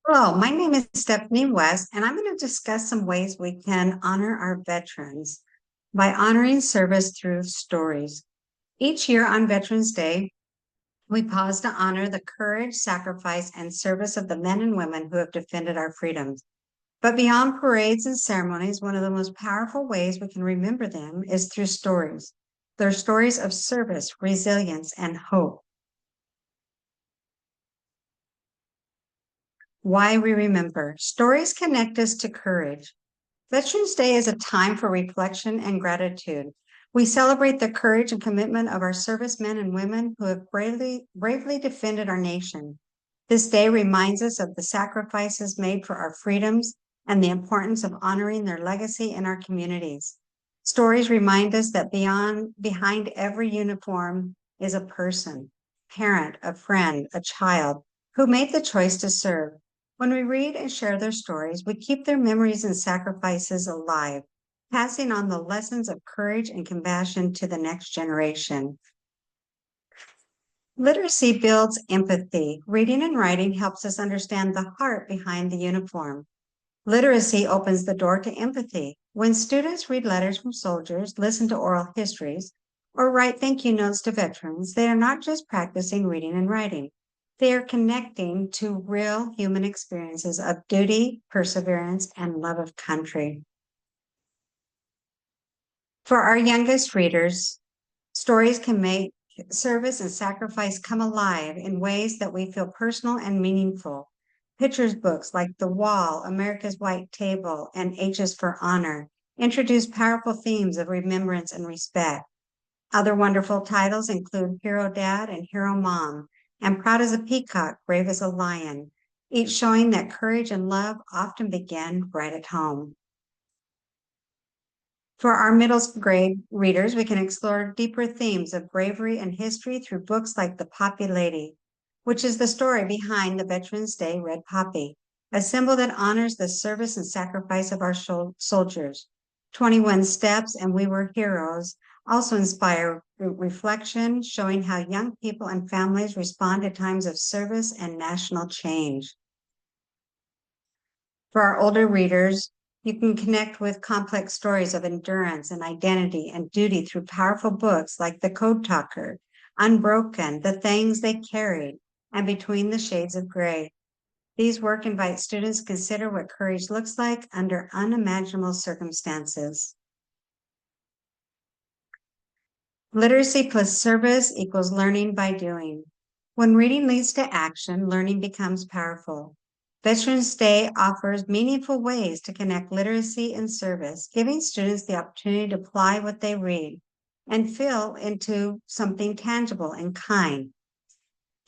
Hello, my name is Stephanie West, and I'm going to discuss some ways we can honor our veterans by honoring service through stories. Each year on Veterans Day, we pause to honor the courage, sacrifice, and service of the men and women who have defended our freedoms. But beyond parades and ceremonies, one of the most powerful ways we can remember them is through stories. They're stories of service, resilience, and hope. Why we remember. Stories connect us to courage. Veterans Day is a time for reflection and gratitude. We celebrate the courage and commitment of our servicemen and women who have bravely defended our nation. This day reminds us of the sacrifices made for our freedoms and the importance of honoring their legacy in our communities. Stories remind us that behind every uniform is a person, parent, a friend, a child who made the choice to serve. When we read and share their stories, we keep their memories and sacrifices alive, passing on the lessons of courage and compassion to the next generation. Literacy builds empathy. Reading and writing helps us understand the heart behind the uniform. Literacy opens the door to empathy. When students read letters from soldiers, listen to oral histories, or write thank you notes to veterans, they are not just practicing reading and writing. They are connecting to real human experiences of duty, perseverance, and love of country. For our youngest readers, stories can make service and sacrifice come alive in ways that we feel personal and meaningful. Pictures books like The Wall, America's White Table, and H's for Honor introduce powerful themes of remembrance and respect. Other wonderful titles include Hero Dad and Hero Mom, and Proud as a Peacock, Brave as a Lion, each showing that courage and love often begin right at home. For our middle grade readers, we can explore deeper themes of bravery and history through books like The Poppy Lady, which is the story behind the Veterans Day Red Poppy, a symbol that honors the service and sacrifice of our soldiers. 21 Steps and We Were Heroes also inspire reflection, showing how young people and families respond to times of service and national change. For our older readers, you can connect with complex stories of endurance and identity and duty through powerful books like The Code Talker, Unbroken, The Things They Carried, and Between the Shades of Gray. These work invite students to consider what courage looks like under unimaginable circumstances. Literacy plus service equals learning by doing. When reading leads to action, learning becomes powerful. Veterans Day offers meaningful ways to connect literacy and service, giving students the opportunity to apply what they read and feel into something tangible and kind.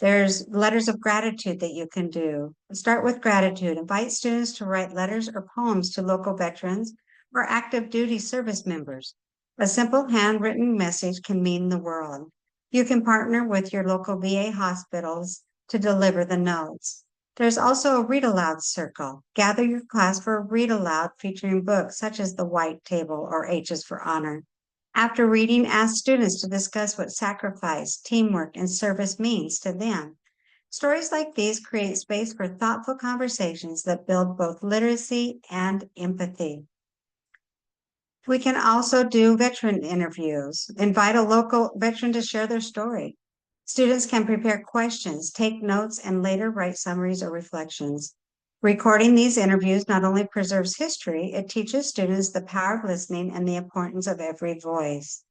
There's letters of gratitude that you can do. Start with gratitude. Invite students to write letters or poems to local veterans or active duty service members. A simple handwritten message can mean the world. You can partner with your local VA hospitals to deliver the notes. There's also a read aloud circle. Gather your class for a read aloud featuring books such as The White Table or H's for Honor. After reading, ask students to discuss what sacrifice, teamwork, and service means to them. Stories like these create space for thoughtful conversations that build both literacy and empathy. We can also do veteran interviews, invite a local veteran to share their story. Students can prepare questions, take notes, and later write summaries or reflections. Recording these interviews not only preserves history, it teaches students the power of listening and the importance of every voice.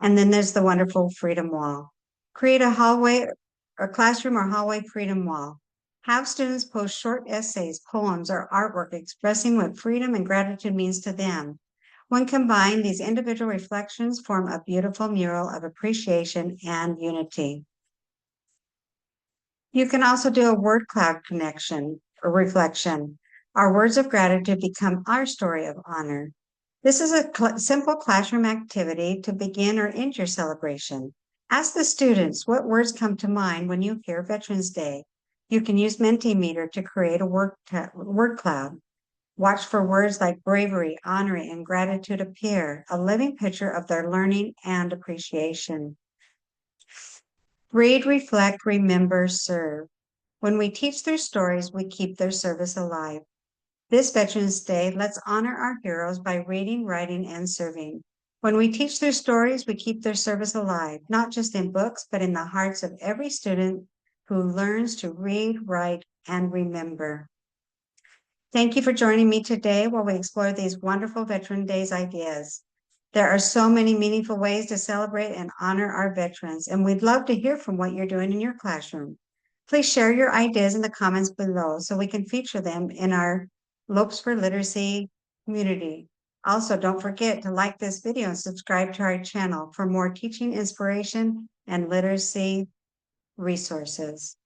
And then there's the wonderful freedom wall. Create a hallway or classroom or hallway freedom wall. Have students post short essays, poems, or artwork expressing what freedom and gratitude means to them. When combined, these individual reflections form a beautiful mural of appreciation and unity. You can also do a word cloud connection or reflection. Our words of gratitude become our story of honor. This is a simple classroom activity to begin or end your celebration. Ask the students what words come to mind when you hear Veterans Day. You can use Mentimeter to create a word cloud. Watch for words like bravery, honor, and gratitude appear, a living picture of their learning and appreciation. Read, reflect, remember, serve. When we teach their stories, we keep their service alive. This Veterans Day, let's honor our heroes by reading, writing, and serving. When we teach their stories, we keep their service alive, not just in books, but in the hearts of every student who learns to read, write, and remember. Thank you for joining me today while we explore these wonderful Veteran Days ideas. There are so many meaningful ways to celebrate and honor our veterans, and we'd love to hear from what you're doing in your classroom. Please share your ideas in the comments below so we can feature them in our Lopes for Literacy community. Also, don't forget to like this video and subscribe to our channel for more teaching inspiration and literacy resources.